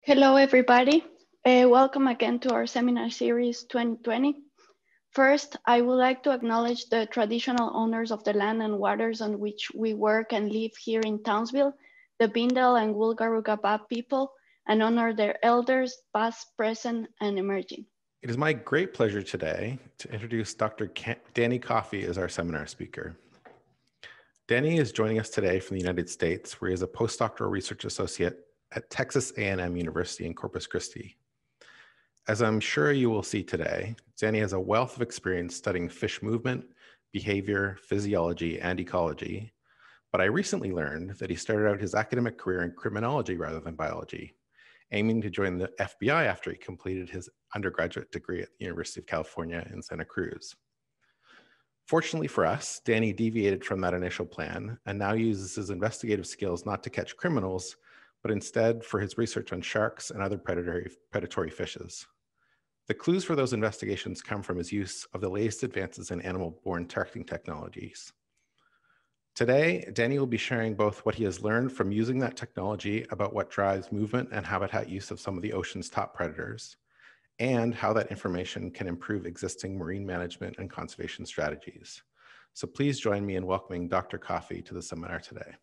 Hello, everybody. Welcome again to our seminar series 2020. First, I would like to acknowledge the traditional owners of the land and waters on which we work and live here in Townsville, the Bindal and Wulgarugaba people, and honor their elders, past, present, and emerging. It is my great pleasure today to introduce Dr. Danny Coffey as our seminar speaker. Danny is joining us today from the United States, where he is a postdoctoral research associate at Texas A&M University in Corpus Christi. As I'm sure you will see today, Danny has a wealth of experience studying fish movement, behavior, physiology, and ecology, but I recently learned that he started out his academic career in criminology rather than biology, aiming to join the FBI after he completed his undergraduate degree at the University of California in Santa Cruz. Fortunately for us, Danny deviated from that initial plan and now uses his investigative skills not to catch criminals, but instead for his research on sharks and other predatory fishes. The clues for those investigations come from his use of the latest advances in animal-borne targeting technologies. Today, Danny will be sharing both what he has learned from using that technology about what drives movement and habitat use of some of the ocean's top predators, and how that information can improve existing marine management and conservation strategies. So please join me in welcoming Dr. Coffey to the seminar today.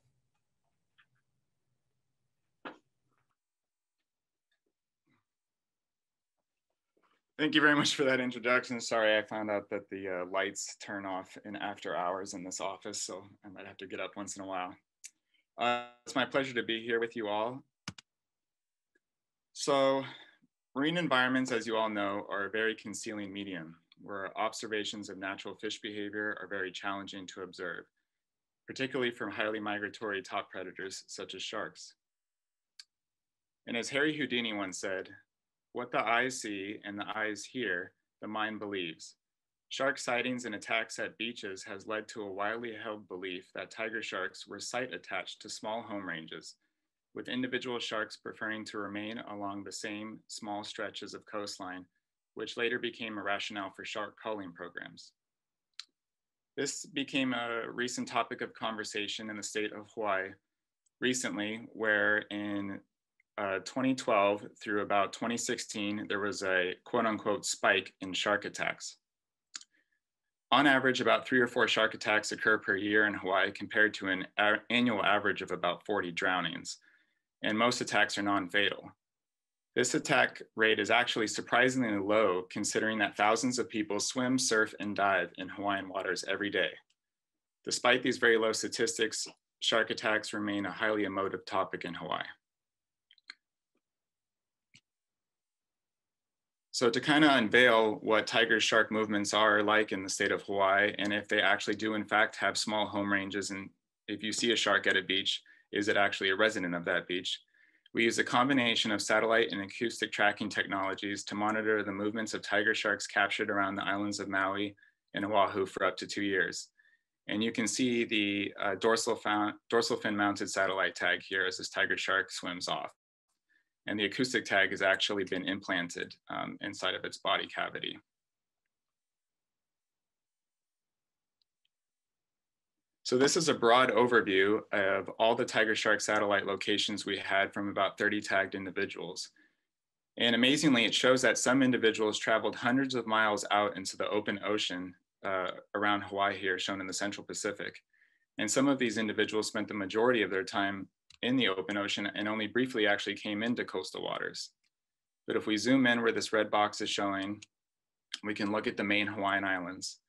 Thank you very much for that introduction. Sorry, I found out that the lights turn off in after hours in this office, so I might have to get up once in a while. It's my pleasure to be here with you all. So marine environments, as you all know, are a very concealing medium, where observations of natural fish behavior are very challenging to observe, particularly from highly migratory top predators such as sharks. And as Harry Houdini once said, "What the eyes see and the eyes hear, the mind believes." Shark sightings and attacks at beaches has led to a widely held belief that tiger sharks were site attached to small home ranges, with individual sharks preferring to remain along the same small stretches of coastline, which later became a rationale for shark culling programs. This became a recent topic of conversation in the state of Hawaii recently, where in 2012 through about 2016, there was a quote unquote spike in shark attacks. On average, about 3 or 4 shark attacks occur per year in Hawaii compared to an annual average of about 40 drownings, and most attacks are non-fatal. This attack rate is actually surprisingly low considering that thousands of people swim, surf, and dive in Hawaiian waters every day. Despite these very low statistics, shark attacks remain a highly emotive topic in Hawaii. So to kind of unveil what tiger shark movements are like in the state of Hawaii, and if they actually do in fact have small home ranges, and if you see a shark at a beach, is it actually a resident of that beach? We use a combination of satellite and acoustic tracking technologies to monitor the movements of tiger sharks captured around the islands of Maui and Oahu for up to 2 years. And you can see the dorsal fin mounted satellite tag here as this tiger shark swims off. And the acoustic tag has actually been implanted inside of its body cavity. So this is a broad overview of all the tiger shark satellite locations we had from about 30 tagged individuals. And amazingly, it shows that some individuals traveled hundreds of miles out into the open ocean around Hawaii here, shown in the Central Pacific. And some of these individuals spent the majority of their time in the open ocean and only briefly actually came into coastal waters. But if we zoom in where this red box is showing, we can look at the main Hawaiian islands.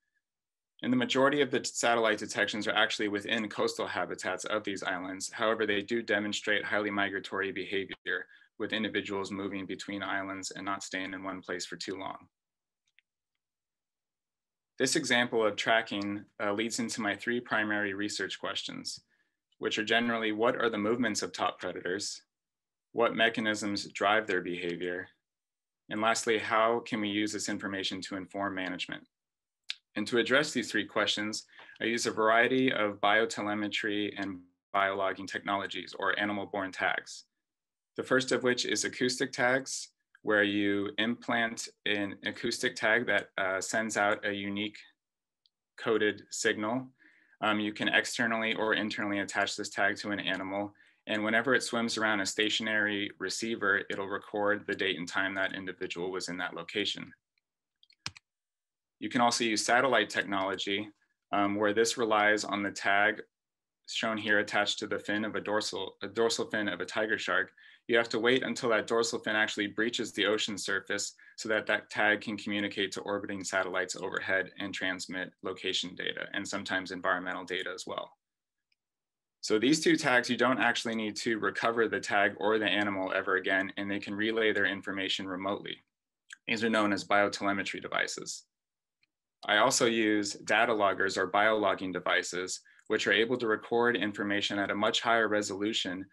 And the majority of the satellite detections are actually within coastal habitats of these islands. However, they do demonstrate highly migratory behavior with individuals moving between islands and not staying in one place for too long. This example of tracking leads into my 3 primary research questions, which are generally, what are the movements of top predators? What mechanisms drive their behavior? And lastly, how can we use this information to inform management? And to address these 3 questions, I use a variety of biotelemetry and biologging technologies, or animal-borne tags. The first of which is acoustic tags, where you implant an acoustic tag that sends out a unique coded signal. You can externally or internally attach this tag to an animal, And whenever it swims around a stationary receiver, it'll record the date and time that individual was in that location. You can also use satellite technology, where this relies on the tag shown here attached to the fin of a dorsal fin of a tiger shark. You have to wait until that dorsal fin actually breaches the ocean surface so that that tag can communicate to orbiting satellites overhead and transmit location data and sometimes environmental data as well. So these two tags, you don't actually need to recover the tag or the animal ever again, and they can relay their information remotely. These are known as biotelemetry devices. I also use data loggers or biologging devices, which are able to record information at a much higher resolution,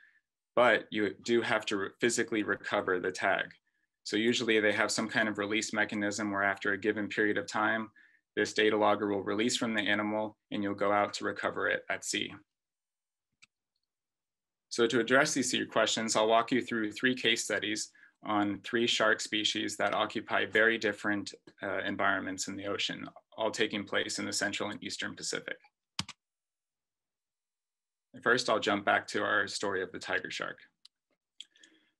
but you do have to physically recover the tag. So usually they have some kind of release mechanism where after a given period of time, this data logger will release from the animal and you'll go out to recover it at sea. So to address these three questions, I'll walk you through 3 case studies on 3 shark species that occupy very different environments in the ocean, all taking place in the Central and Eastern Pacific. First, I'll jump back to our story of the tiger shark.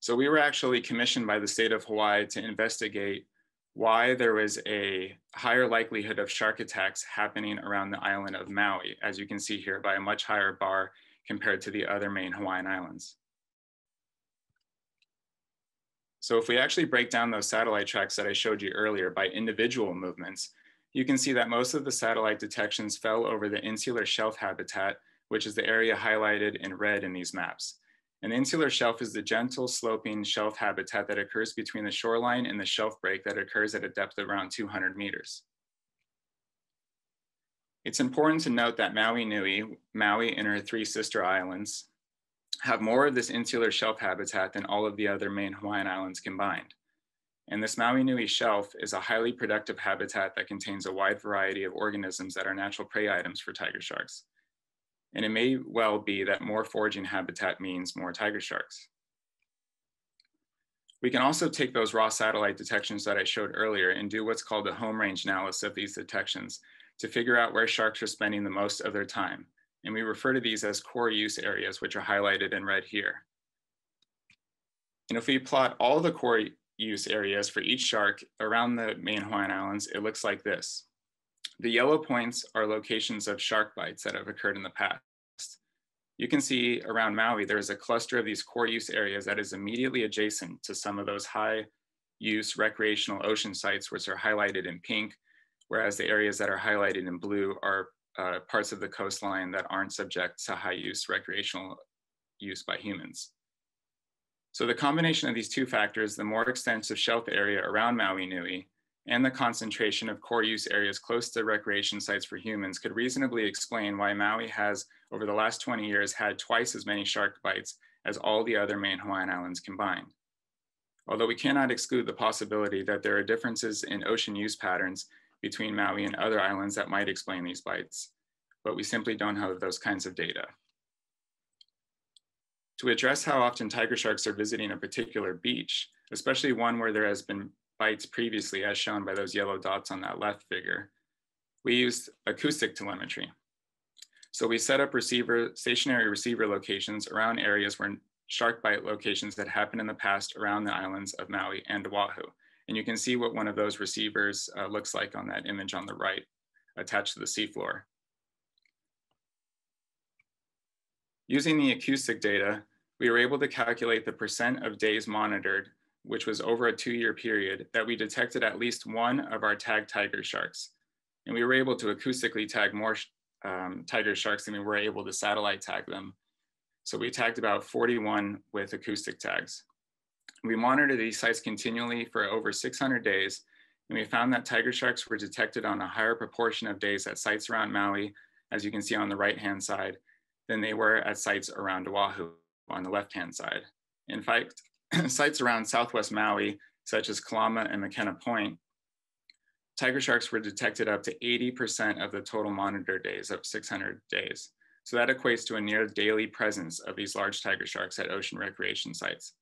So we were actually commissioned by the state of Hawaii to investigate why there was a higher likelihood of shark attacks happening around the island of Maui, as you can see here, by a much higher bar compared to the other main Hawaiian islands. So if we actually break down those satellite tracks that I showed you earlier by individual movements, you can see that most of the satellite detections fell over the insular shelf habitat, which is the area highlighted in red in these maps. An insular shelf is the gentle sloping shelf habitat that occurs between the shoreline and the shelf break that occurs at a depth of around 200 meters. It's important to note that Maui Nui, Maui and her 3 sister islands, have more of this insular shelf habitat than all of the other main Hawaiian islands combined. And this Maui Nui shelf is a highly productive habitat that contains a wide variety of organisms that are natural prey items for tiger sharks. And it may well be that more foraging habitat means more tiger sharks. We can also take those raw satellite detections that I showed earlier and do what's called a home range analysis of these detections to figure out where sharks are spending the most of their time. And we refer to these as core use areas, which are highlighted in red here. And if we plot all the core use areas for each shark around the main Hawaiian Islands, it looks like this. The yellow points are locations of shark bites that have occurred in the past. You can see around Maui, there's a cluster of these core use areas that is immediately adjacent to some of those high use recreational ocean sites, which are highlighted in pink, whereas the areas that are highlighted in blue are parts of the coastline that aren't subject to high use recreational use by humans. So the combination of these 2 factors, the more extensive shelf area around Maui Nui and the concentration of core use areas close to recreation sites for humans, could reasonably explain why Maui has, over the last 20 years, had twice as many shark bites as all the other main Hawaiian islands combined. Although we cannot exclude the possibility that there are differences in ocean use patterns between Maui and other islands that might explain these bites, but we simply don't have those kinds of data. To address how often tiger sharks are visiting a particular beach, especially one where there has been bites previously, as shown by those yellow dots on that left figure, we used acoustic telemetry. So we set up stationary receiver locations around areas where shark bite locations that happened in the past around the islands of Maui and Oahu. And you can see what one of those receivers looks like on that image on the right, attached to the seafloor. Using the acoustic data, we were able to calculate the % of days monitored, which was over a 2-year period, that we detected at least one of our tagged tiger sharks. And we were able to acoustically tag more tiger sharks than we were able to satellite tag them. So we tagged about 41 with acoustic tags. We monitored these sites continually for over 600 days, and we found that tiger sharks were detected on a higher proportion of days at sites around Maui, as you can see on the right-hand side, than they were at sites around Oahu on the left-hand side. In fact, sites around Southwest Maui, such as Kalama and McKenna Point, tiger sharks were detected up to 80% of the total monitor days of 600 days. So that equates to a near daily presence of these large tiger sharks at ocean recreation sites.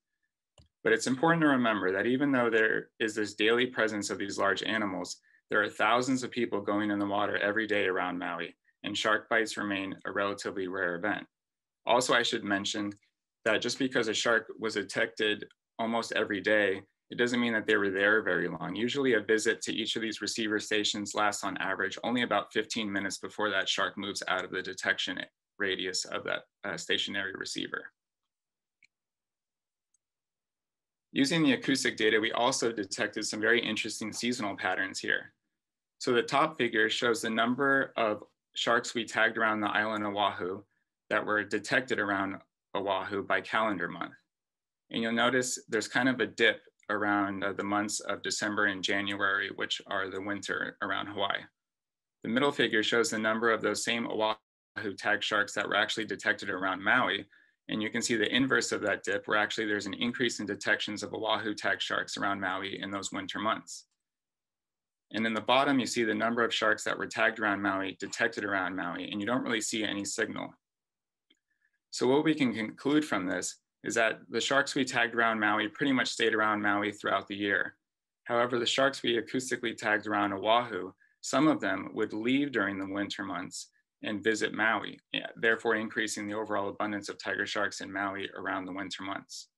But it's important to remember that even though there is this daily presence of these large animals, there are thousands of people going in the water every day around Maui, and shark bites remain a relatively rare event. Also, I should mention that just because a shark was detected almost every day, it doesn't mean that they were there very long. Usually a visit to each of these receiver stations lasts on average only about 15 minutes before that shark moves out of the detection radius of that stationary receiver. Using the acoustic data, we also detected some very interesting seasonal patterns here. So the top figure shows the number of sharks we tagged around the island of Oahu that were detected around Oahu by calendar month. And you'll notice there's kind of a dip around the months of December and January, which are the winter around Hawaii. The middle figure shows the number of those same Oahu tagged sharks that were actually detected around Maui. And you can see the inverse of that dip, where actually there's an increase in detections of Oahu tagged sharks around Maui in those winter months. And in the bottom, you see the number of sharks that were tagged around Maui, detected around Maui, and you don't really see any signal. So what we can conclude from this is that the sharks we tagged around Maui pretty much stayed around Maui throughout the year. However, the sharks we acoustically tagged around Oahu, some of them would leave during the winter months and visit Maui, therefore increasing the overall abundance of tiger sharks in Maui around the winter months.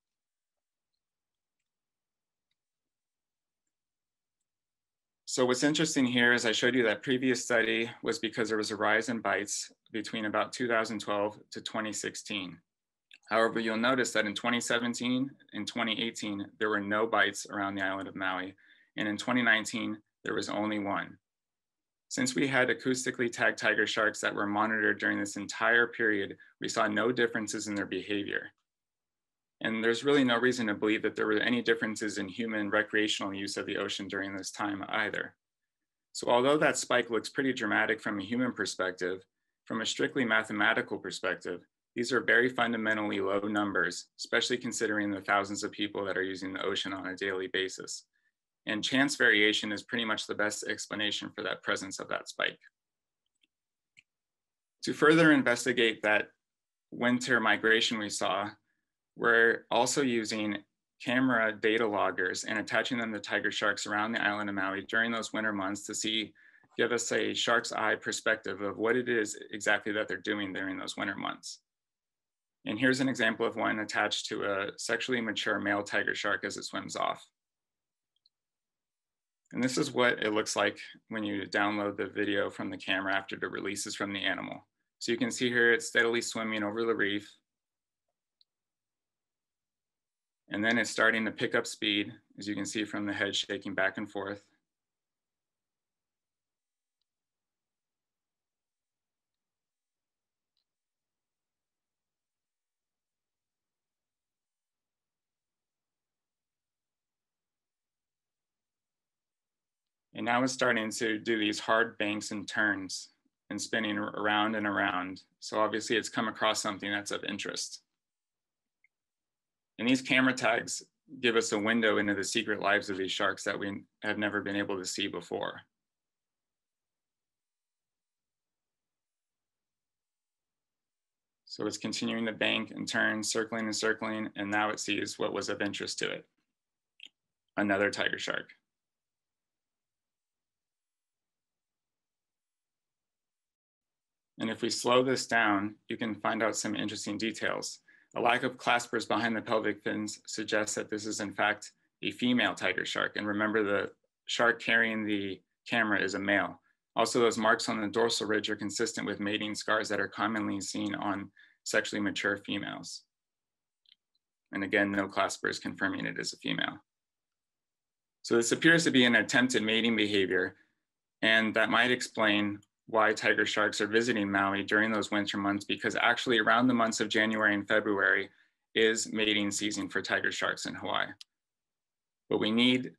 So what's interesting here is I showed you that previous study was because there was a rise in bites between about 2012 to 2016. However, you'll notice that in 2017 and 2018, there were no bites around the island of Maui. And in 2019, there was only one. Since we had acoustically tagged tiger sharks that were monitored during this entire period, we saw no differences in their behavior. And there's really no reason to believe that there were any differences in human recreational use of the ocean during this time either. So although that spike looks pretty dramatic from a human perspective, from a strictly mathematical perspective, these are very fundamentally low numbers, especially considering the thousands of people that are using the ocean on a daily basis. And chance variation is pretty much the best explanation for that presence of that spike. To further investigate that winter migration we saw, we're also using camera data loggers and attaching them to tiger sharks around the island of Maui during those winter months to give us a shark's eye perspective of what it is exactly that they're doing during those winter months. And here's an example of one attached to a sexually mature male tiger shark as it swims off. And this is what it looks like when you download the video from the camera after it releases from the animal. So you can see here it's steadily swimming over the reef. And then it's starting to pick up speed, as you can see from the head shaking back and forth. And now it's starting to do these hard banks and turns and spinning around and around. So obviously it's come across something that's of interest. And these camera tags give us a window into the secret lives of these sharks that we have never been able to see before. So it's continuing to bank and turn, circling and circling, and now it sees what was of interest to it, another tiger shark. And if we slow this down, you can find out some interesting details. A lack of claspers behind the pelvic fins suggests that this is in fact a female tiger shark. And remember, the shark carrying the camera is a male. Also, those marks on the dorsal ridge are consistent with mating scars that are commonly seen on sexually mature females. And again, no claspers confirming it is a female. So this appears to be an attempted mating behavior, and that might explain why tiger sharks are visiting Maui during those winter months, because actually around the months of January and February is mating season for tiger sharks in Hawaii. But we need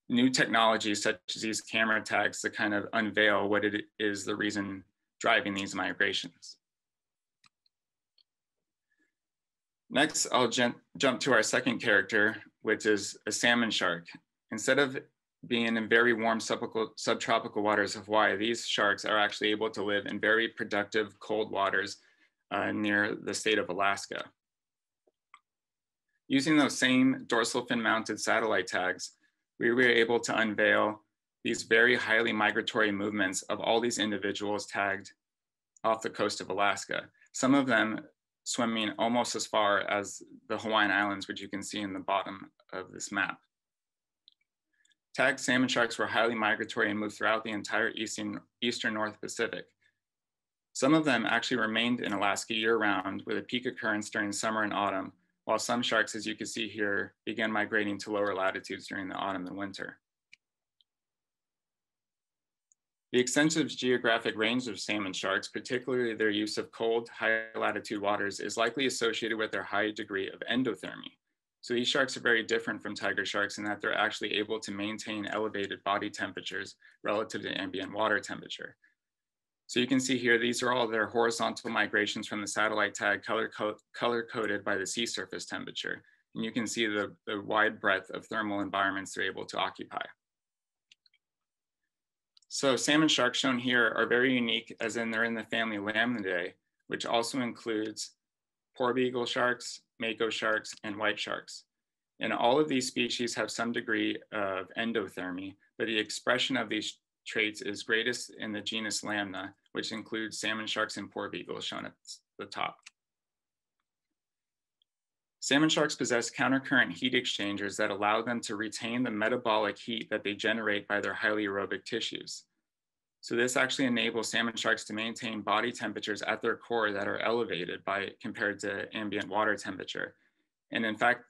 new technologies such as these camera tags to kind of unveil what it is the reason driving these migrations. Next, I'll jump to our second character, which is a salmon shark. Instead of being in very warm subtropical waters of Hawaii, these sharks are actually able to live in very productive cold waters near the state of Alaska. Using those same dorsal fin mounted satellite tags, we were able to unveil these very highly migratory movements of all these individuals tagged off the coast of Alaska. Some of them swimming almost as far as the Hawaiian Islands, which you can see in the bottom of this map. Tagged salmon sharks were highly migratory and moved throughout the entire eastern North Pacific. Some of them actually remained in Alaska year-round with a peak occurrence during summer and autumn, while some sharks, as you can see here, began migrating to lower latitudes during the autumn and winter. The extensive geographic range of salmon sharks, particularly their use of cold, high latitude waters, is likely associated with their high degree of endothermy. So these sharks are very different from tiger sharks in that they're actually able to maintain elevated body temperatures relative to ambient water temperature. So you can see here, these are all their horizontal migrations from the satellite tag color-coded by the sea surface temperature. And you can see the wide breadth of thermal environments they're able to occupy. So salmon sharks shown here are very unique, as in they're in the family Lamnidae, which also includes porbeagle sharks, mako sharks, and white sharks. And all of these species have some degree of endothermy, but the expression of these traits is greatest in the genus Lamna, which includes salmon sharks and porbeagles shown at the top. Salmon sharks possess countercurrent heat exchangers that allow them to retain the metabolic heat that they generate by their highly aerobic tissues. So this actually enables salmon sharks to maintain body temperatures at their core that are elevated compared to ambient water temperature. And in fact,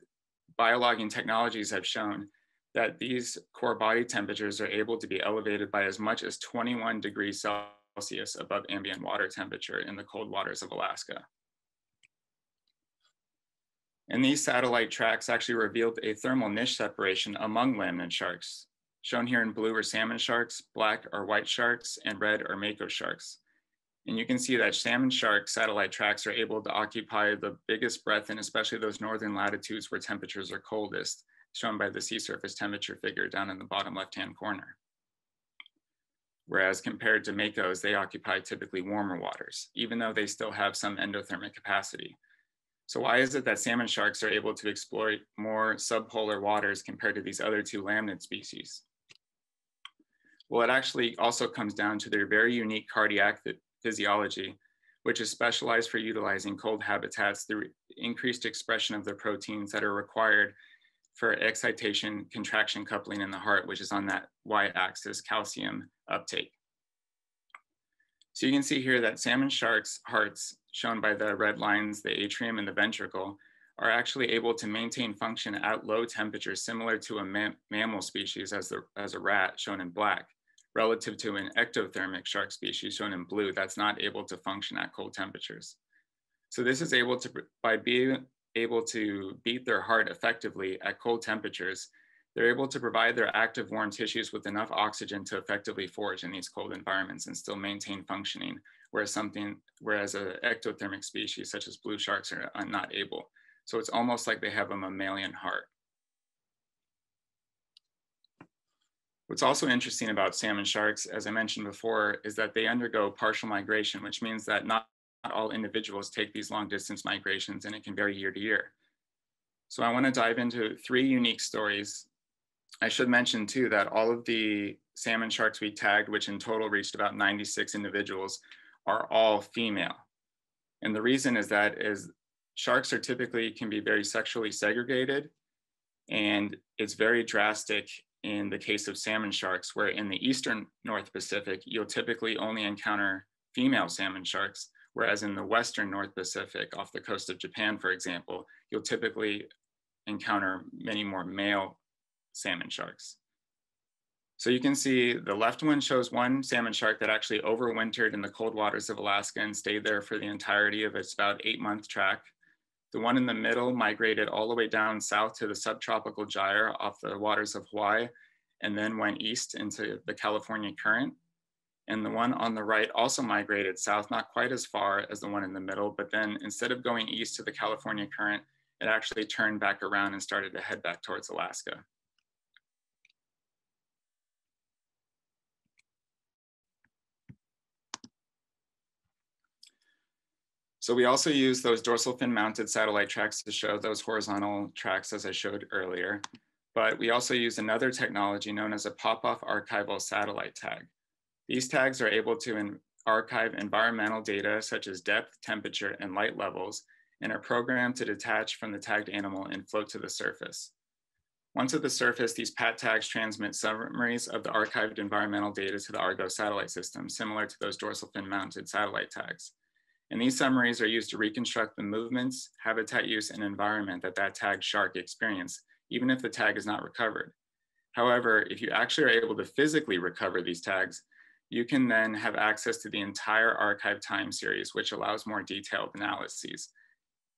biologging technologies have shown that these core body temperatures are able to be elevated by as much as 21 degrees Celsius above ambient water temperature in the cold waters of Alaska. And these satellite tracks actually revealed a thermal niche separation among lamnid sharks. Shown here in blue are salmon sharks, black are white sharks, and red are mako sharks. And you can see that salmon shark satellite tracks are able to occupy the biggest breadth, and especially those northern latitudes where temperatures are coldest, shown by the sea surface temperature figure down in the bottom left-hand corner. Whereas compared to makos, they occupy typically warmer waters, even though they still have some endothermic capacity. So why is it that salmon sharks are able to exploit more subpolar waters compared to these other two lamnid species? Well, it actually also comes down to their very unique cardiac physiology, which is specialized for utilizing cold habitats through increased expression of the proteins that are required for excitation contraction coupling in the heart, which is on that y-axis calcium uptake. So you can see here that salmon sharks' hearts, shown by the red lines, the atrium and the ventricle, are actually able to maintain function at low temperatures, similar to a mammal species as a rat, shown in black, relative to an ectothermic shark species, shown in blue, that's not able to function at cold temperatures. So this is able to, by being able to beat their heart effectively at cold temperatures, they're able to provide their active warm tissues with enough oxygen to effectively forage in these cold environments and still maintain functioning, whereas an ectothermic species such as blue sharks are not able. So it's almost like they have a mammalian heart. What's also interesting about salmon sharks, as I mentioned before, is that they undergo partial migration, which means that not all individuals take these long distance migrations, and it can vary year to year. So I want to dive into 3 unique stories. I should mention too that all of the salmon sharks we tagged, which in total reached about 96 individuals, are all female. And the reason is that sharks are typically can be very sexually segregated, and it's very drastic in the case of salmon sharks, where in the eastern North Pacific, you'll typically only encounter female salmon sharks, whereas in the western North Pacific, off the coast of Japan, for example, you'll typically encounter many more male salmon sharks. So you can see the left one shows one salmon shark that actually overwintered in the cold waters of Alaska and stayed there for the entirety of its about 8-month track. The one in the middle migrated all the way down south to the subtropical gyre off the waters of Hawaii, and then went east into the California current. And the one on the right also migrated south, not quite as far as the one in the middle, but then instead of going east to the California current, it actually turned back around and started to head back towards Alaska. So we also use those dorsal fin mounted satellite tracks to show those horizontal tracks as I showed earlier. But we also use another technology known as a pop-off archival satellite tag. These tags are able to archive environmental data such as depth, temperature, and light levels, and are programmed to detach from the tagged animal and float to the surface. Once at the surface, these PAT tags transmit summaries of the archived environmental data to the Argo satellite system, similar to those dorsal fin mounted satellite tags. And these summaries are used to reconstruct the movements, habitat use, and environment that that tagged shark experienced, even if the tag is not recovered. However, if you actually are able to physically recover these tags, you can then have access to the entire archive time series, which allows more detailed analyses.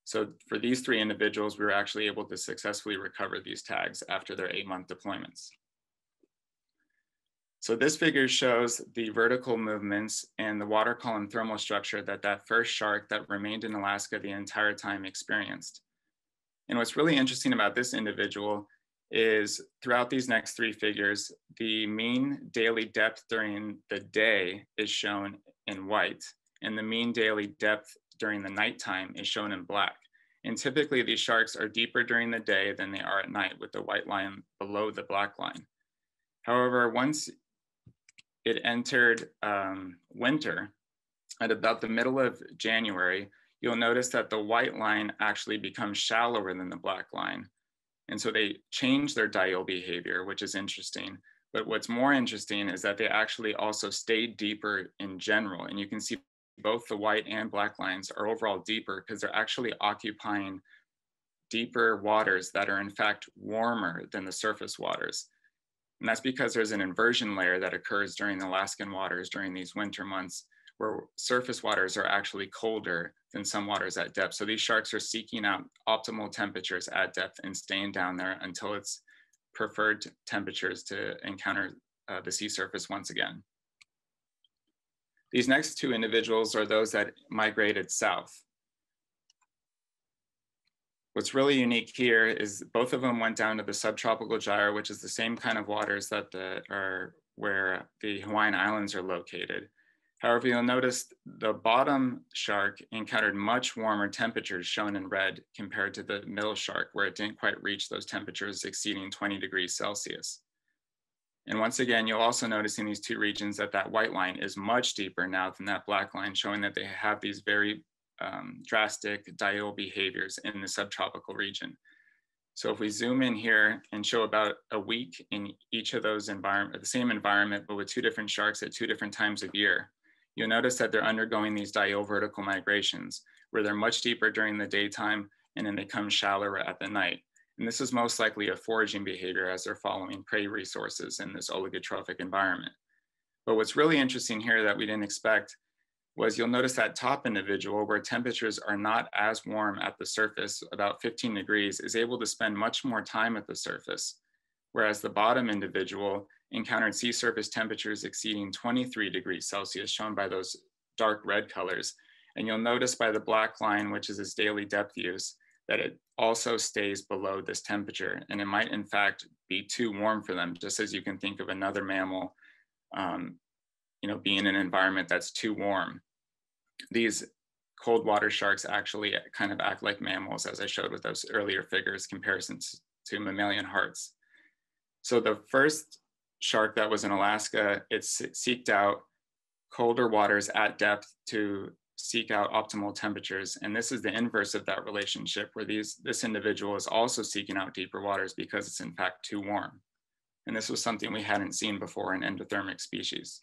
So for these 3 individuals, we were actually able to successfully recover these tags after their 8-month deployments. So this figure shows the vertical movements and the water column thermal structure that that first shark that remained in Alaska the entire time experienced. And what's really interesting about this individual is throughout these next 3 figures, the mean daily depth during the day is shown in white, and the mean daily depth during the nighttime is shown in black. And typically these sharks are deeper during the day than they are at night, with the white line below the black line. However, once it entered winter, at about the middle of January, you'll notice that the white line actually becomes shallower than the black line. And so they change their Diel behavior, which is interesting. But what's more interesting is that they actually also stay deeper in general. And you can see both the white and black lines are overall deeper because they're actually occupying deeper waters that are in fact warmer than the surface waters. And that's because there's an inversion layer that occurs during the Alaskan waters during these winter months, where surface waters are actually colder than some waters at depth. So these sharks are seeking out optimal temperatures at depth and staying down there until it's preferred temperatures to encounter the sea surface once again. These next 2 individuals are those that migrated south. What's really unique here is both of them went down to the subtropical gyre, which is the same kind of waters that are where the Hawaiian Islands are located. However, you'll notice the bottom shark encountered much warmer temperatures shown in red compared to the middle shark, where it didn't quite reach those temperatures exceeding 20 degrees Celsius. And once again, you'll also notice in these 2 regions that that white line is much deeper now than that black line, showing that they have these very drastic Diel behaviors in the subtropical region. So if we zoom in here and show about a week in each of those environments, the same environment, but with 2 different sharks at 2 different times of year, you'll notice that they're undergoing these Diel vertical migrations, where they're much deeper during the daytime and then they come shallower at the night. And this is most likely a foraging behavior as they're following prey resources in this oligotrophic environment. But what's really interesting here that we didn't expect was you'll notice that top individual, where temperatures are not as warm at the surface, about 15 degrees, is able to spend much more time at the surface, whereas the bottom individual encountered sea surface temperatures exceeding 23 degrees Celsius, shown by those dark red colors. And you'll notice by the black line, which is its daily depth use, that it also stays below this temperature. And it might in fact be too warm for them, just as you can think of another mammal being in an environment that's too warm. These cold water sharks actually kind of act like mammals, as I showed with those earlier figures, comparisons to mammalian hearts. So the first shark that was in Alaska, it seeked out colder waters at depth to seek out optimal temperatures. And this is the inverse of that relationship, where this individual is also seeking out deeper waters because it's in fact too warm. And this was something we hadn't seen before in endothermic species.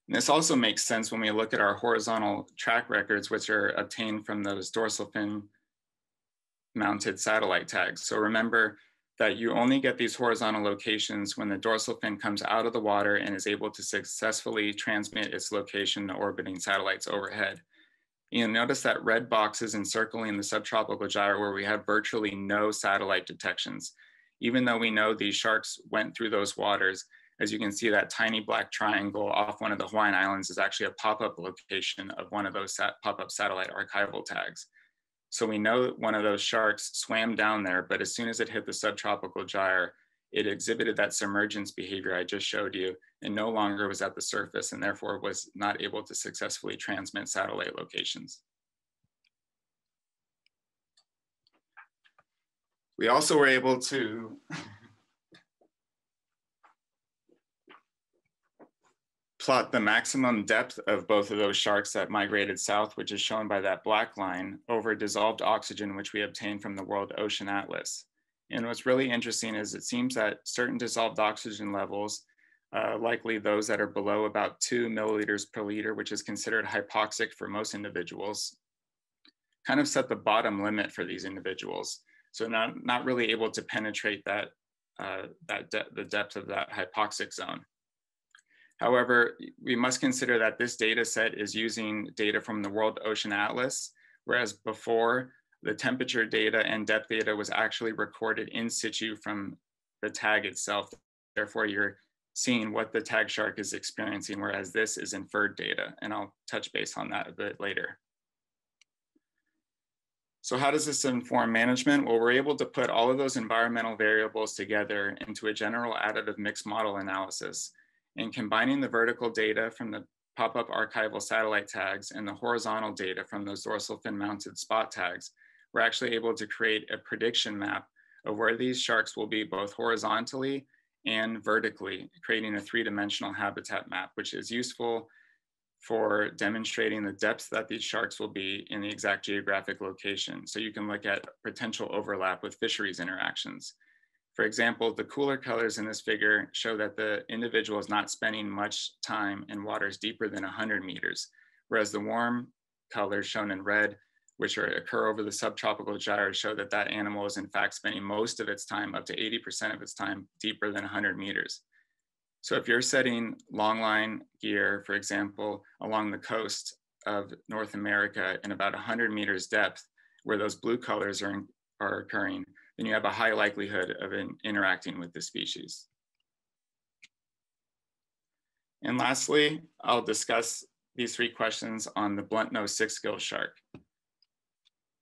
And this also makes sense when we look at our horizontal track records, which are obtained from those dorsal fin mounted satellite tags. So remember that you only get these horizontal locations when the dorsal fin comes out of the water and is able to successfully transmit its location to orbiting satellites overhead. You'll notice that red box is encircling the subtropical gyre, where we have virtually no satellite detections. Even though we know these sharks went through those waters, as you can see, that tiny black triangle off one of the Hawaiian Islands is actually a pop-up location of one of those pop-up satellite archival tags. So we know one of those sharks swam down there, but as soon as it hit the subtropical gyre, it exhibited that submergence behavior I just showed you and no longer was at the surface, and therefore was not able to successfully transmit satellite locations. We also were able to plot the maximum depth of both of those sharks that migrated south, which is shown by that black line, over dissolved oxygen, which we obtained from the World Ocean Atlas. And what's really interesting is it seems that certain dissolved oxygen levels, likely those that are below about 2 milliliters per liter, which is considered hypoxic for most individuals, kind of set the bottom limit for these individuals. So not really able to penetrate the depth of that hypoxic zone. However, we must consider that this data set is using data from the World Ocean Atlas, whereas before, the temperature data and depth data was actually recorded in situ from the tag itself. Therefore, you're seeing what the tag shark is experiencing, whereas this is inferred data, and I'll touch base on that a bit later. So how does this inform management? Well, we're able to put all of those environmental variables together into a general additive mixed model analysis. And combining the vertical data from the pop-up archival satellite tags and the horizontal data from those dorsal fin mounted spot tags, we're actually able to create a prediction map of where these sharks will be both horizontally and vertically, creating a three-dimensional habitat map, which is useful for demonstrating the depths that these sharks will be in the exact geographic location. So you can look at potential overlap with fisheries interactions. For example, the cooler colors in this figure show that the individual is not spending much time in waters deeper than 100 meters, whereas the warm colors shown in red, which occur over the subtropical gyres, show that that animal is in fact spending most of its time, up to 80% of its time, deeper than 100 meters. So if you're setting longline gear, for example, along the coast of North America in about 100 meters depth, where those blue colors are occurring, then you have a high likelihood of interacting with the species. And lastly, I'll discuss these three questions on the blunt-nosed sixgill shark.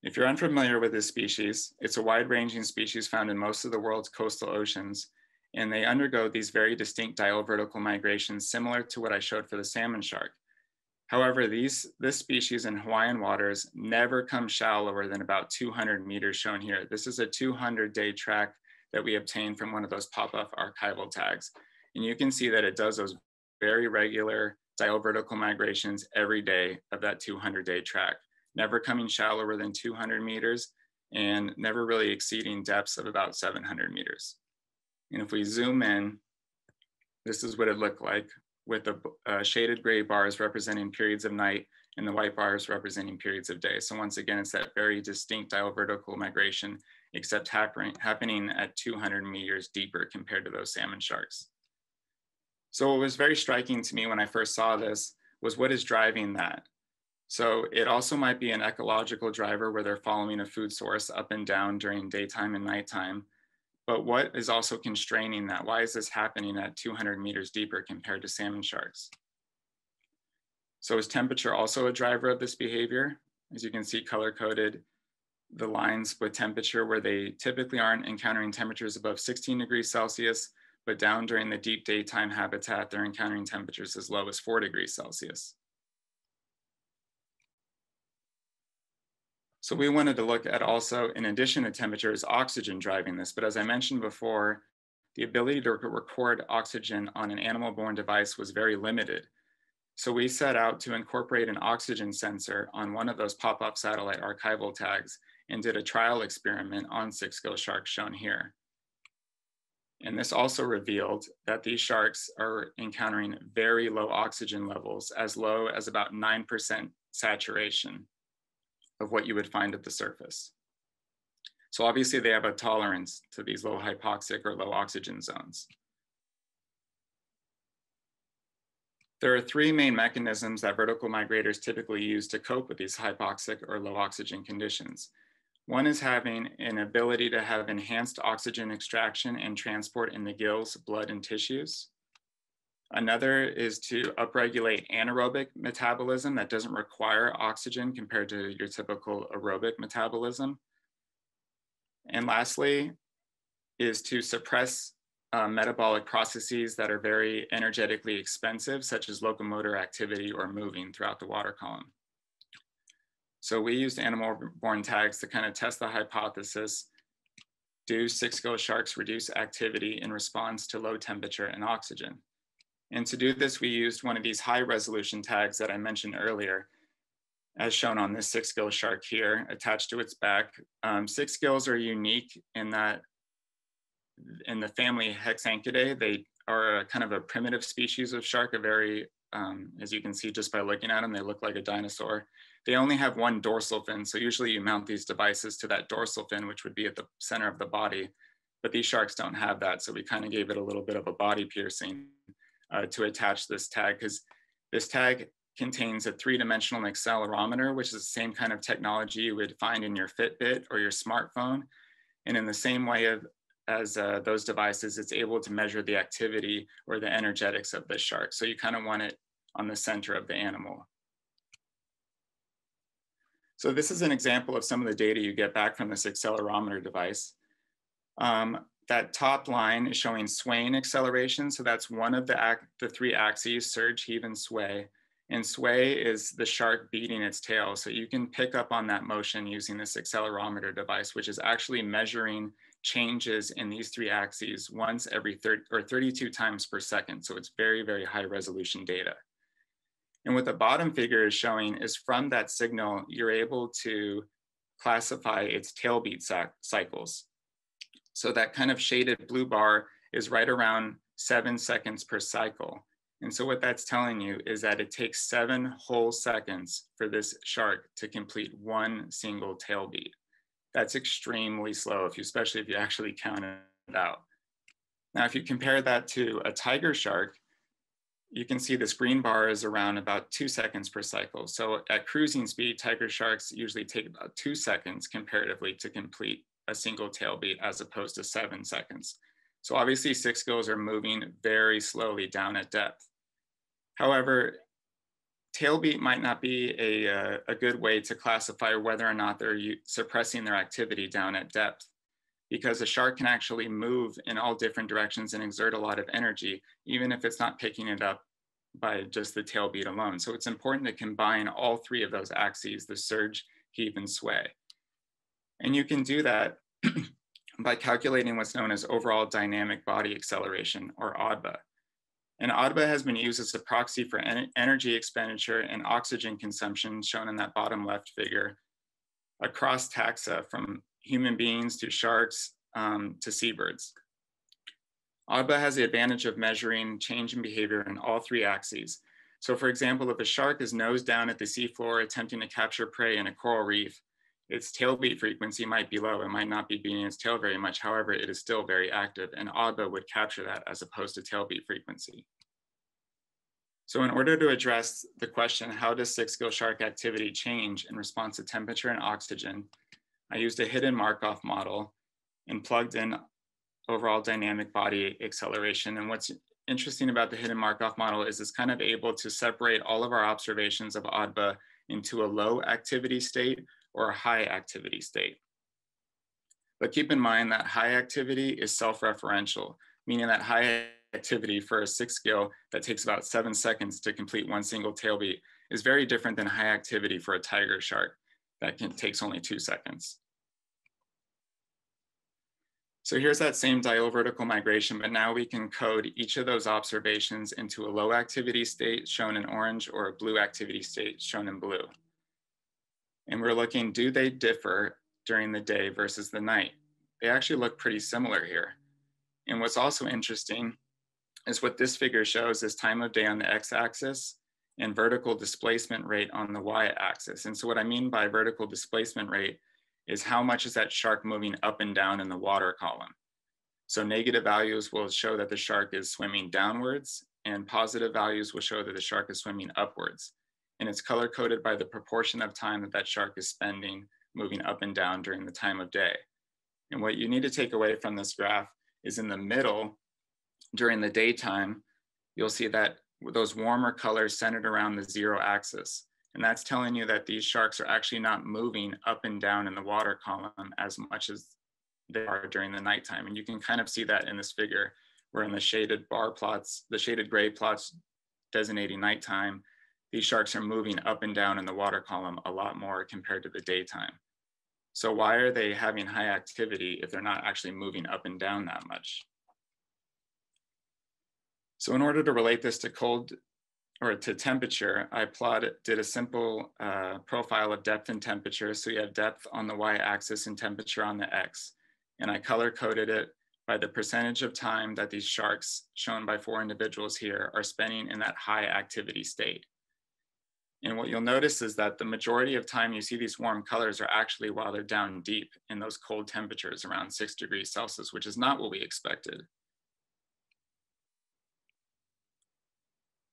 If you're unfamiliar with this species, it's a wide-ranging species found in most of the world's coastal oceans, and they undergo these very distinct diel vertical migrations similar to what I showed for the salmon shark. However, this species in Hawaiian waters never comes shallower than about 200 meters shown here. This is a 200-day track that we obtained from one of those pop-up archival tags. And you can see that it does those very regular diel vertical migrations every day of that 200-day track, never coming shallower than 200 meters and never really exceeding depths of about 700 meters. And if we zoom in, this is what it looked like, with the shaded gray bars representing periods of night and the white bars representing periods of day. So once again, it's that very distinct diel vertical migration, except happening at 200 meters deeper compared to those salmon sharks. So what was very striking to me when I first saw this was what is driving that. So it also might be an ecological driver where they're following a food source up and down during daytime and nighttime. But what is also constraining that? Why is this happening at 200 meters deeper compared to salmon sharks? So is temperature also a driver of this behavior? As you can see color-coded, the lines with temperature where they typically aren't encountering temperatures above 16 degrees Celsius, but down during the deep daytime habitat, they're encountering temperatures as low as 4 degrees Celsius. So we wanted to look at also, in addition to temperature, is oxygen driving this. But as I mentioned before, the ability to record oxygen on an animal-borne device was very limited. So we set out to incorporate an oxygen sensor on one of those pop-up satellite archival tags and did a trial experiment on sixgill sharks shown here. And this also revealed that these sharks are encountering very low oxygen levels, as low as about 9% saturation of what you would find at the surface. So obviously they have a tolerance to these low hypoxic or low oxygen zones. There are three main mechanisms that vertical migrators typically use to cope with these hypoxic or low oxygen conditions. One is having an ability to have enhanced oxygen extraction and transport in the gills, blood, and tissues. Another is to upregulate anaerobic metabolism that doesn't require oxygen compared to your typical aerobic metabolism. And lastly is to suppress metabolic processes that are very energetically expensive, such as locomotor activity or moving throughout the water column. So we used animal-borne tags to kind of test the hypothesis: do sixgill sharks reduce activity in response to low temperature and oxygen? And to do this, we used one of these high resolution tags that I mentioned earlier, as shown on this sixgill shark here, attached to its back. Sixgills are unique in that in the family Hexanchidae, they are a kind of a primitive species of shark, a very, as you can see just by looking at them, they look like a dinosaur. They only have one dorsal fin, so usually you mount these devices to that dorsal fin, which would be at the center of the body, but these sharks don't have that, so we kind of gave it a little bit of a body piercing to attach this tag, because this tag contains a three-dimensional accelerometer, which is the same kind of technology you would find in your Fitbit or your smartphone. And in the same way as those devices, it's able to measure the activity or the energetics of the shark. So you kind of want it on the center of the animal. So this is an example of some of the data you get back from this accelerometer device. That top line is showing swaying acceleration. So that's one of the three axes, surge, heave, and sway. And sway is the shark beating its tail. So you can pick up on that motion using this accelerometer device, which is actually measuring changes in these three axes once every 32 times per second. So it's very, very high resolution data. And what the bottom figure is showing is from that signal, you're able to classify its tail beat cycles. So that kind of shaded blue bar is right around 7 seconds per cycle. And so what that's telling you is that it takes 7 whole seconds for this shark to complete one single tail beat. That's extremely slow, especially if you actually count it out. Now, if you compare that to a tiger shark, you can see this green bar is around about 2 seconds per cycle. So at cruising speed, tiger sharks usually take about 2 seconds comparatively to complete a single tail beat as opposed to 7 seconds. So obviously sixgills are moving very slowly down at depth. However, tail beat might not be a good way to classify whether or not they're suppressing their activity down at depth, because a shark can actually move in all different directions and exert a lot of energy, even if it's not picking it up by just the tail beat alone. So it's important to combine all three of those axes, the surge, heave, and sway. And you can do that by calculating what's known as overall dynamic body acceleration, or ODBA. And ODBA has been used as a proxy for energy expenditure and oxygen consumption, shown in that bottom left figure, across taxa, from human beings to sharks to seabirds. ODBA has the advantage of measuring change in behavior in all three axes. So for example, if a shark is nose down at the seafloor attempting to capture prey in a coral reef, its tail beat frequency might be low. It might not be beating its tail very much. However, it is still very active, and ODBA would capture that as opposed to tail beat frequency. So in order to address the question, how does sixgill shark activity change in response to temperature and oxygen, I used a hidden Markov model and plugged in overall dynamic body acceleration. And what's interesting about the hidden Markov model is it's kind of able to separate all of our observations of ODBA into a low activity state or a high activity state. But keep in mind that high activity is self-referential, meaning that high activity for a sixgill that takes about 7 seconds to complete one single tail beat is very different than high activity for a tiger shark that takes only 2 seconds. So here's that same Diel vertical migration, but now we can code each of those observations into a low activity state shown in orange or a blue activity state shown in blue. And we're looking, do they differ during the day versus the night? They actually look pretty similar here. And what's also interesting is what this figure shows is time of day on the x-axis and vertical displacement rate on the y-axis. And so what I mean by vertical displacement rate is how much is that shark moving up and down in the water column. So negative values will show that the shark is swimming downwards, and positive values will show that the shark is swimming upwards. And it's color coded by the proportion of time that that shark is spending moving up and down during the time of day. And what you need to take away from this graph is in the middle, during the daytime, you'll see that those warmer colors centered around the 0 axis. And that's telling you that these sharks are actually not moving up and down in the water column as much as they are during the nighttime. And you can kind of see that in this figure, where in the shaded bar plots, the shaded gray plots designating nighttime, these sharks are moving up and down in the water column a lot more compared to the daytime. So why are they having high activity if they're not actually moving up and down that much? So in order to relate this to to temperature, I did a simple profile of depth and temperature. So you have depth on the y-axis and temperature on the x. And I color coded it by the percentage of time that these sharks, shown by 4 individuals here, are spending in that high activity state. And what you'll notice is that the majority of time you see these warm colors are actually while they're down deep in those cold temperatures around 6 degrees Celsius, which is not what we expected.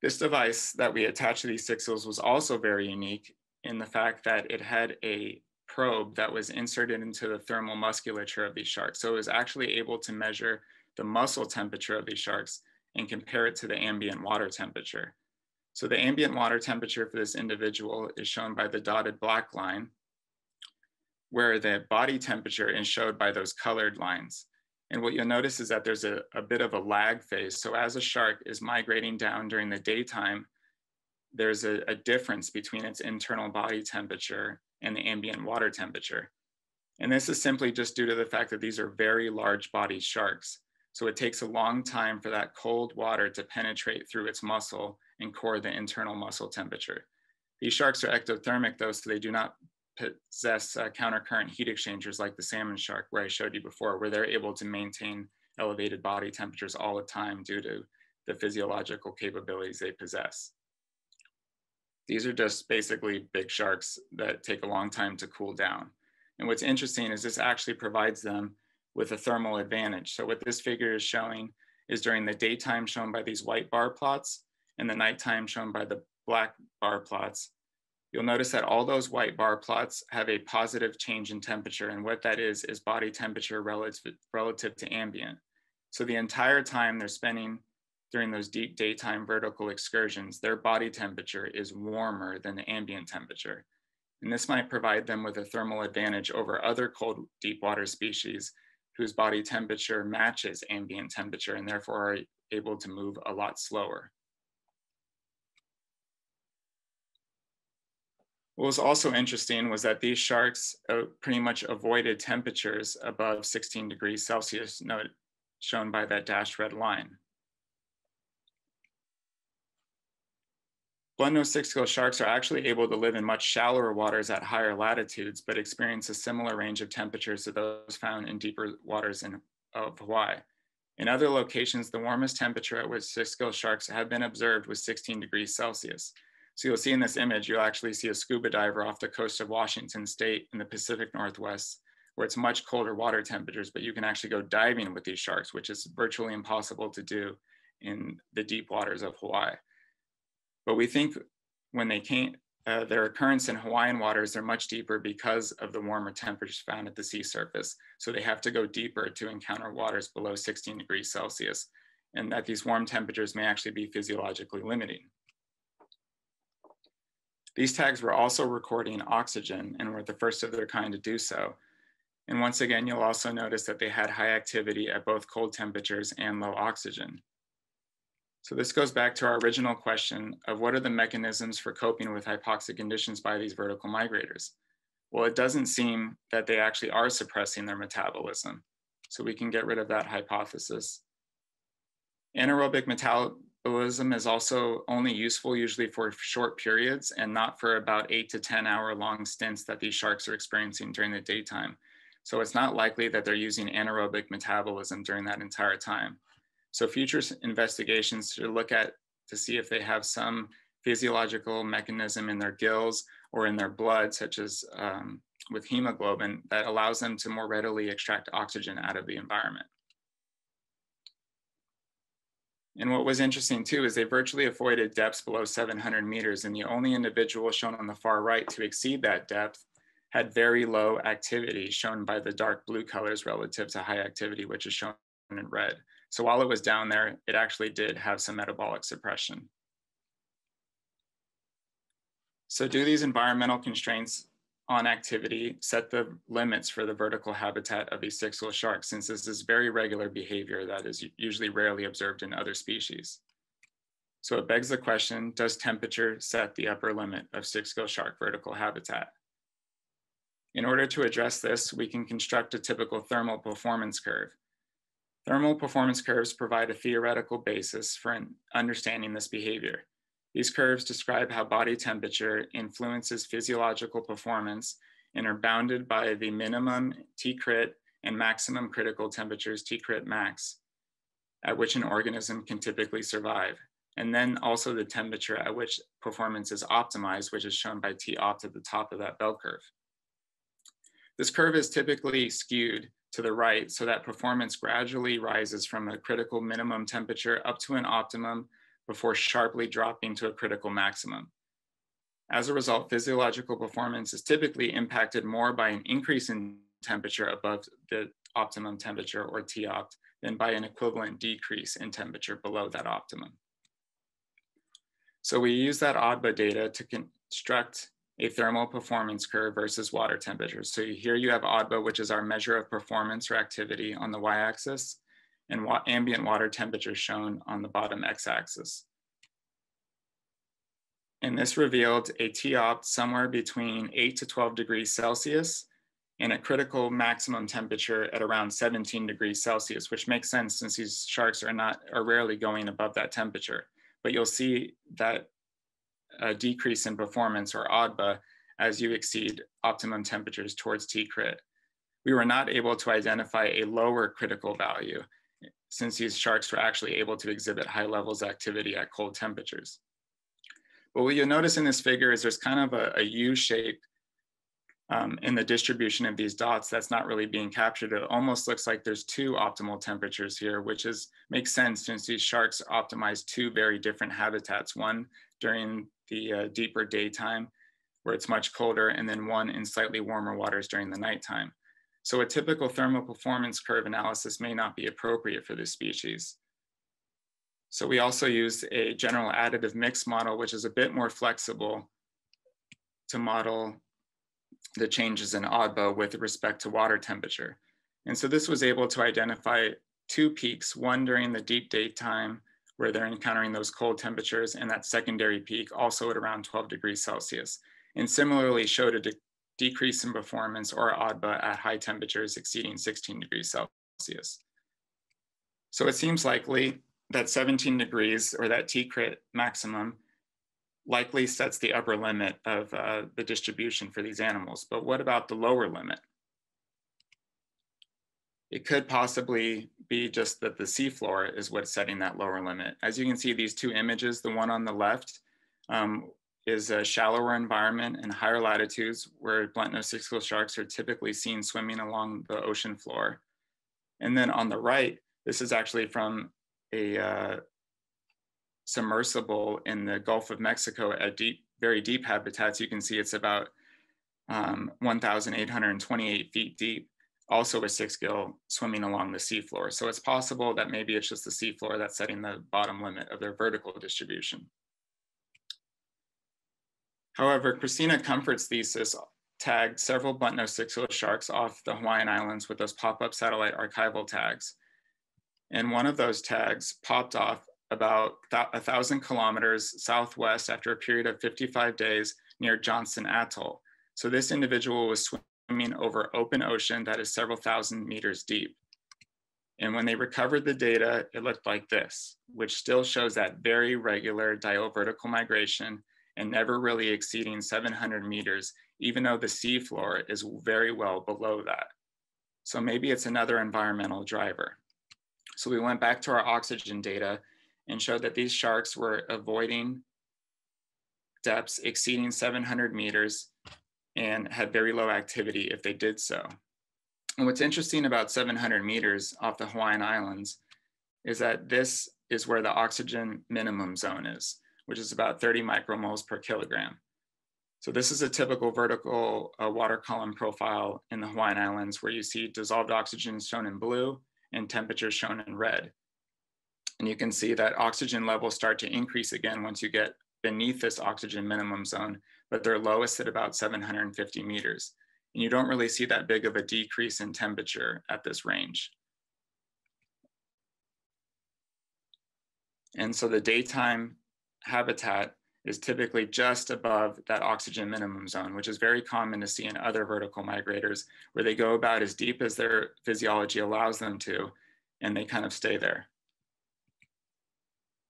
This device that we attached to these sixgills was also very unique in the fact that it had a probe that was inserted into the thermal musculature of these sharks. So it was actually able to measure the muscle temperature of these sharks and compare it to the ambient water temperature. So the ambient water temperature for this individual is shown by the dotted black line, where the body temperature is showed by those colored lines. And what you'll notice is that there's a bit of a lag phase. So as a shark is migrating down during the daytime, there's a difference between its internal body temperature and the ambient water temperature. And this is simply just due to the fact that these are very large bodied sharks. So it takes a long time for that cold water to penetrate through its muscle and core the internal muscle temperature. These sharks are ectothermic though, so they do not possess countercurrent heat exchangers like the salmon shark, where I showed you before, where they're able to maintain elevated body temperatures all the time due to the physiological capabilities they possess. These are just basically big sharks that take a long time to cool down. And what's interesting is this actually provides them with a thermal advantage. So what this figure is showing is during the daytime shown by these white bar plots and the nighttime shown by the black bar plots. You'll notice that all those white bar plots have a positive change in temperature. And what that is body temperature relative to ambient. So the entire time they're spending during those deep daytime vertical excursions, their body temperature is warmer than the ambient temperature. And this might provide them with a thermal advantage over other cold deep water species whose body temperature matches ambient temperature and therefore are able to move a lot slower. What was also interesting was that these sharks pretty much avoided temperatures above 16 degrees Celsius, shown by that dashed red line. Blood-nosed sixgill sharks are actually able to live in much shallower waters at higher latitudes, but experience a similar range of temperatures to those found in deeper waters of Hawaii. In other locations, the warmest temperature at which sixgill sharks have been observed was 16 degrees Celsius. So you'll see in this image, you'll actually see a scuba diver off the coast of Washington State in the Pacific Northwest, where it's much colder water temperatures, but you can actually go diving with these sharks, which is virtually impossible to do in the deep waters of Hawaii. But we think when they came, their occurrence in Hawaiian waters, they're much deeper because of the warmer temperatures found at the sea surface. So they have to go deeper to encounter waters below 16 degrees Celsius, and that these warm temperatures may actually be physiologically limiting. These tags were also recording oxygen and were the first of their kind to do so. And once again, you'll also notice that they had high activity at both cold temperatures and low oxygen. So this goes back to our original question of what are the mechanisms for coping with hypoxic conditions by these vertical migrators? Well, it doesn't seem that they actually are suppressing their metabolism. So we can get rid of that hypothesis. Anaerobic metabolism is also only useful usually for short periods and not for about 8 to 10 hour long stints that these sharks are experiencing during the daytime. So it's not likely that they're using anaerobic metabolism during that entire time. So future investigations should look at to see if they have some physiological mechanism in their gills or in their blood, such as with hemoglobin, that allows them to more readily extract oxygen out of the environment. And what was interesting too is they virtually avoided depths below 700 meters, and the only individual shown on the far right to exceed that depth had very low activity, shown by the dark blue colors relative to high activity, which is shown in red. So while it was down there, it actually did have some metabolic suppression. So do these environmental constraints on activity set the limits for the vertical habitat of these sixgill sharks, since this is very regular behavior that is usually rarely observed in other species? So it begs the question, does temperature set the upper limit of sixgill shark vertical habitat? In order to address this, we can construct a typical thermal performance curve. Thermal performance curves provide a theoretical basis for understanding this behavior. These curves describe how body temperature influences physiological performance and are bounded by the minimum T-crit and maximum critical temperatures T-crit max, at which an organism can typically survive, and then also the temperature at which performance is optimized, which is shown by T-opt at the top of that bell curve. This curve is typically skewed to the right so that performance gradually rises from a critical minimum temperature up to an optimum before sharply dropping to a critical maximum. As a result, physiological performance is typically impacted more by an increase in temperature above the optimum temperature, or T-opt, than by an equivalent decrease in temperature below that optimum. So we use that ODBA data to construct a thermal performance curve versus water temperature. So here you have ODBA, which is our measure of performance or activity on the y-axis, and ambient water temperature shown on the bottom x-axis. And this revealed a T-opt somewhere between 8 to 12 degrees Celsius and a critical maximum temperature at around 17 degrees Celsius, which makes sense since these sharks are rarely going above that temperature. But you'll see that a decrease in performance, or ODBA, as you exceed optimum temperatures towards T-crit. We were not able to identify a lower critical value since these sharks were actually able to exhibit high levels of activity at cold temperatures. But what you'll notice in this figure is there's kind of a U shape in the distribution of these dots that's not really being captured. It almost looks like there's two optimal temperatures here, which makes sense since these sharks optimize two very different habitats, one during the deeper daytime where it's much colder, and then one in slightly warmer waters during the nighttime. So a typical thermal performance curve analysis may not be appropriate for this species. So we also use a general additive mix model, which is a bit more flexible to model the changes in ODBA with respect to water temperature. And so this was able to identify two peaks, one during the deep daytime where they're encountering those cold temperatures, and that secondary peak also at around 12 degrees Celsius. And similarly showed a decrease in performance, or ODBA, at high temperatures exceeding 16 degrees Celsius. So it seems likely that 17 degrees, or that T-crit maximum, likely sets the upper limit of the distribution for these animals. But what about the lower limit? It could possibly be just that the seafloor is what's setting that lower limit. As you can see, these two images, the one on the left is a shallower environment in higher latitudes where blunt-nosed sixgill sharks are typically seen swimming along the ocean floor. And then on the right, this is actually from a submersible in the Gulf of Mexico at very deep habitats. You can see it's about 1,828 feet deep, also a sixgill swimming along the seafloor. So it's possible that maybe it's just the seafloor that's setting the bottom limit of their vertical distribution. However, Christina Comfort's thesis tagged several blunt-nosed sixgill sharks off the Hawaiian Islands with those pop-up satellite archival tags. And one of those tags popped off about 1,000 kilometers southwest after a period of 55 days near Johnston Atoll. So this individual was swimming over open ocean that is several thousand meters deep. And when they recovered the data, it looked like this, which still shows that very regular Diel vertical migration and never really exceeding 700 meters, even though the seafloor is very well below that. So maybe it's another environmental driver. So we went back to our oxygen data and showed that these sharks were avoiding depths exceeding 700 meters and had very low activity if they did so. And what's interesting about 700 meters off the Hawaiian Islands is that this is where the oxygen minimum zone is, which is about 30 micromoles per kilogram. So this is a typical vertical water column profile in the Hawaiian Islands where you see dissolved oxygen shown in blue and temperature shown in red. And you can see that oxygen levels start to increase again once you get beneath this oxygen minimum zone, but they're lowest at about 750 meters. And you don't really see that big of a decrease in temperature at this range. And so the daytime habitat is typically just above that oxygen minimum zone, which is very common to see in other vertical migrators, where they go about as deep as their physiology allows them to, and they kind of stay there.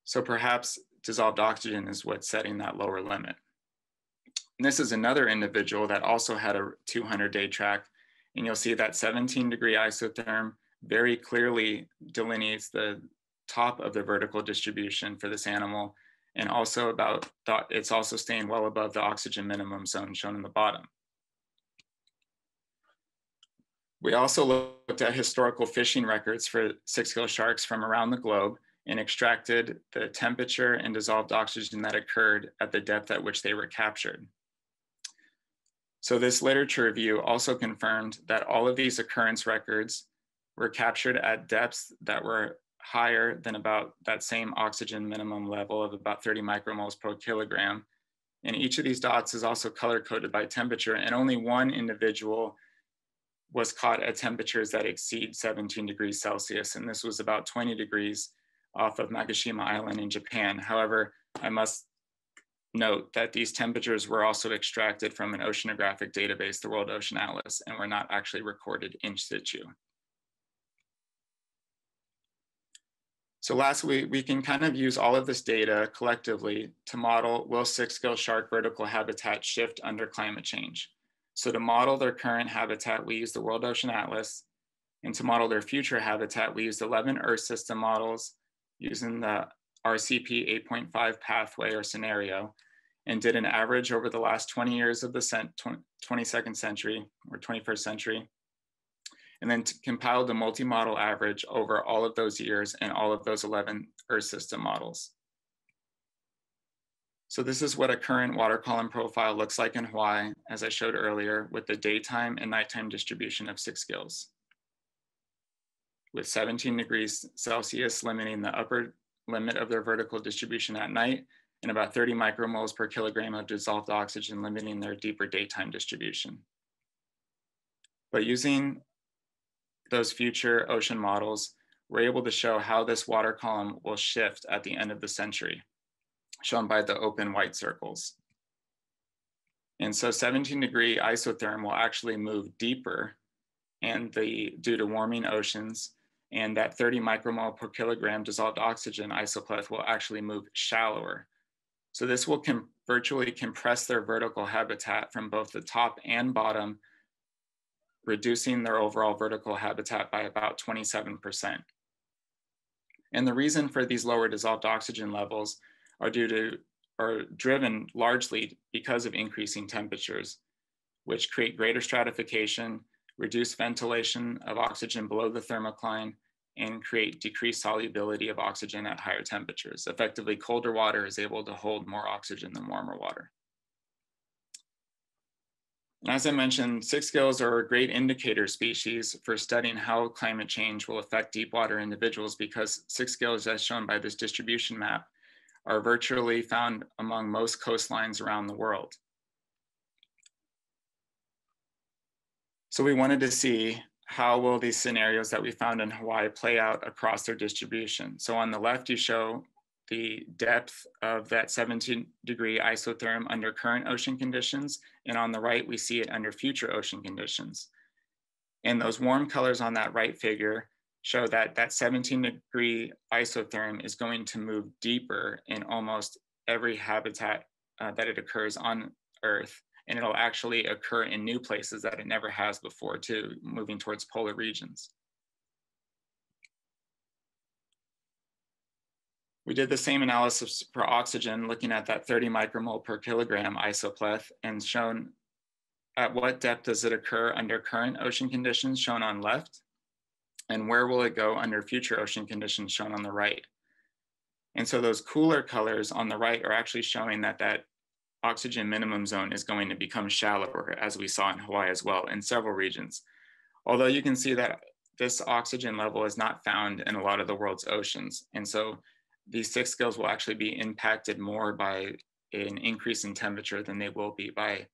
So perhaps dissolved oxygen is what's setting that lower limit. And this is another individual that also had a 200-day track, and you'll see that 17-degree isotherm very clearly delineates the top of the vertical distribution for this animal, and also it's also staying well above the oxygen minimum zone shown in the bottom. We also looked at historical fishing records for sixgill sharks from around the globe and extracted the temperature and dissolved oxygen that occurred at the depth at which they were captured. So this literature review also confirmed that all of these occurrence records were captured at depths that were higher than about that same oxygen minimum level of about 30 micromoles per kilogram. And each of these dots is also color-coded by temperature, and only one individual was caught at temperatures that exceed 17 degrees Celsius, and this was about 20 degrees off of Magashima Island in Japan. However, I must note that these temperatures were also extracted from an oceanographic database, the World Ocean Atlas, and were not actually recorded in situ. So lastly, we can kind of use all of this data collectively to model will sixgill shark vertical habitat shift under climate change. So to model their current habitat, we use the World Ocean Atlas, and to model their future habitat, we used 11 Earth system models using the RCP 8.5 pathway or scenario, and did an average over the last 20 years of the 22nd century or 21st century, and then compiled a multi-model average over all of those years and all of those 11 Earth system models. So this is what a current water column profile looks like in Hawaii, as I showed earlier, with the daytime and nighttime distribution of sixgills, with 17 degrees Celsius limiting the upper limit of their vertical distribution at night, and about 30 micromoles per kilogram of dissolved oxygen limiting their deeper daytime distribution. But using those future ocean models, we're able to show how this water column will shift at the end of the century, shown by the open white circles. And so 17-degree isotherm will actually move deeper and due to warming oceans, and that 30 micromole per kilogram dissolved oxygen isopleth will actually move shallower. So this will virtually compress their vertical habitat from both the top and bottom, reducing their overall vertical habitat by about 27%. And the reason for these lower dissolved oxygen levels are driven largely because of increasing temperatures, which create greater stratification, reduce ventilation of oxygen below the thermocline, and create decreased solubility of oxygen at higher temperatures. Effectively, colder water is able to hold more oxygen than warmer water. And as I mentioned, sixgills are a great indicator species for studying how climate change will affect deepwater individuals, because sixgills, as shown by this distribution map, are virtually found among most coastlines around the world. So we wanted to see how will these scenarios that we found in Hawaii play out across their distribution. So on the left, you show the depth of that 17-degree isotherm under current ocean conditions. And on the right, we see it under future ocean conditions. And those warm colors on that right figure show that that 17-degree isotherm is going to move deeper in almost every habitat that it occurs on Earth. And it'll actually occur in new places that it never has before too, moving towards polar regions. We did the same analysis for oxygen, looking at that 30 micromole per kilogram isopleth, and shown at what depth does it occur under current ocean conditions, shown on left, and where will it go under future ocean conditions, shown on the right. And so those cooler colors on the right are actually showing that that oxygen minimum zone is going to become shallower, as we saw in Hawaii as well, in several regions. Although you can see that this oxygen level is not found in a lot of the world's oceans. And so these sixgills will actually be impacted more by an increase in temperature than they will be by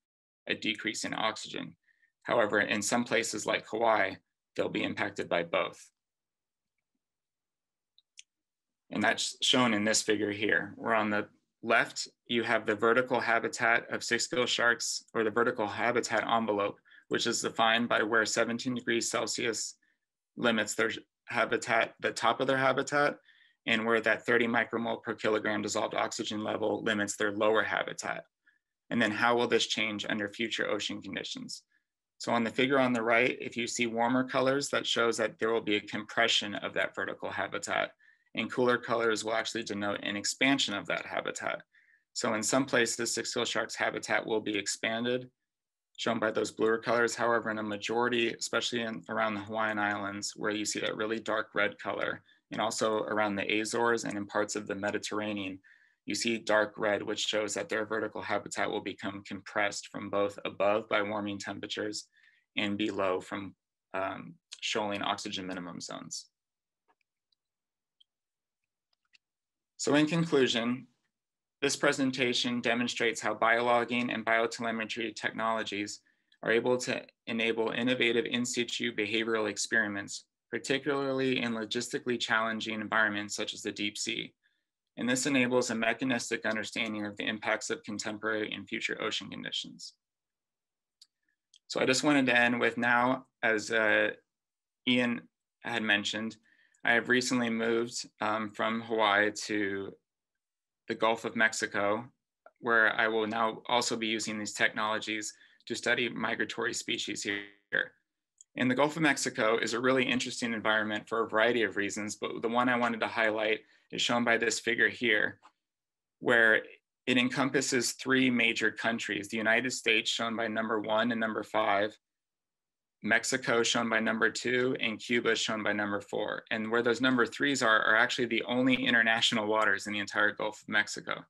a decrease in oxygen. However, in some places like Hawaii, they'll be impacted by both. And that's shown in this figure here. We're on the left, you have the vertical habitat of sixgill sharks, or the vertical habitat envelope, which is defined by where 17 degrees Celsius limits their habitat, the top of their habitat, and where that 30 micromole per kilogram dissolved oxygen level limits their lower habitat. And then how will this change under future ocean conditions? So on the figure on the right, if you see warmer colors, that shows that there will be a compression of that vertical habitat, and cooler colors will actually denote an expansion of that habitat. So in some places, sixgill shark's habitat will be expanded, shown by those bluer colors. However, in a majority, especially around the Hawaiian Islands, where you see that really dark red color, and also around the Azores and in parts of the Mediterranean, you see dark red, which shows that their vertical habitat will become compressed from both above by warming temperatures and below from shoaling oxygen minimum zones. So in conclusion, this presentation demonstrates how biologging and biotelemetry technologies are able to enable innovative in situ behavioral experiments, particularly in logistically challenging environments such as the deep sea. And this enables a mechanistic understanding of the impacts of contemporary and future ocean conditions. So I just wanted to end with now, as Ian had mentioned, I have recently moved from Hawaii to the Gulf of Mexico, where I will now also be using these technologies to study migratory species here. And the Gulf of Mexico is a really interesting environment for a variety of reasons, but the one I wanted to highlight is shown by this figure here, where it encompasses three major countries: the United States, shown by number 1 and number 5, Mexico, shown by number 2, and Cuba, shown by number 4. And where those number 3s are actually the only international waters in the entire Gulf of Mexico.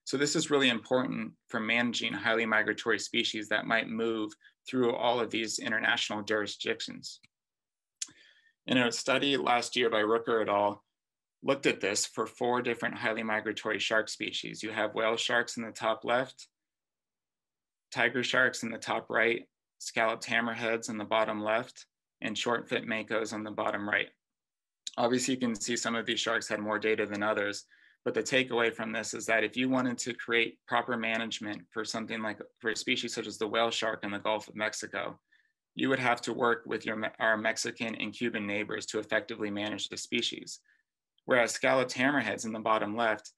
So this is really important for managing highly migratory species that might move through all of these international jurisdictions. In a study last year by Rooker et al. Looked at this for 4 different highly migratory shark species. You have whale sharks in the top left, tiger sharks in the top right, scalloped hammerheads in the bottom left, and short-fin makos on the bottom right. Obviously, you can see some of these sharks had more data than others, but the takeaway from this is that if you wanted to create proper management for something like, for a species such as the whale shark in the Gulf of Mexico, you would have to work with our Mexican and Cuban neighbors to effectively manage the species. Whereas scalloped hammerheads in the bottom left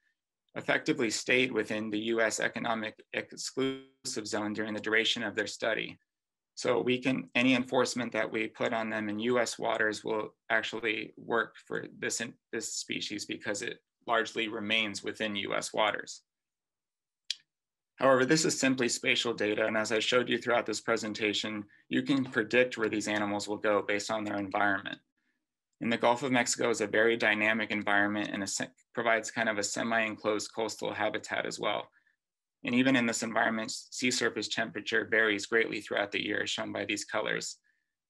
effectively stayed within the US economic exclusive zone during the duration of their study. So any enforcement that we put on them in US waters will actually work for this species because it largely remains within US waters. However, this is simply spatial data, and as I showed you throughout this presentation, you can predict where these animals will go based on their environment. And the Gulf of Mexico is a very dynamic environment and provides kind of a semi-enclosed coastal habitat as well. And even in this environment, sea surface temperature varies greatly throughout the year, shown by these colors.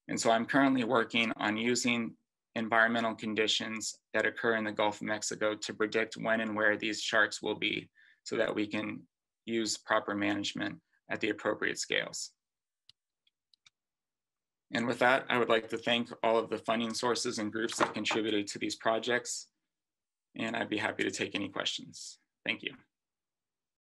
And so I'm currently working on using environmental conditions that occur in the Gulf of Mexico to predict when and where these sharks will be so that we can use proper management at the appropriate scales. And with that, I would like to thank all of the funding sources and groups that contributed to these projects. And I'd be happy to take any questions. Thank you.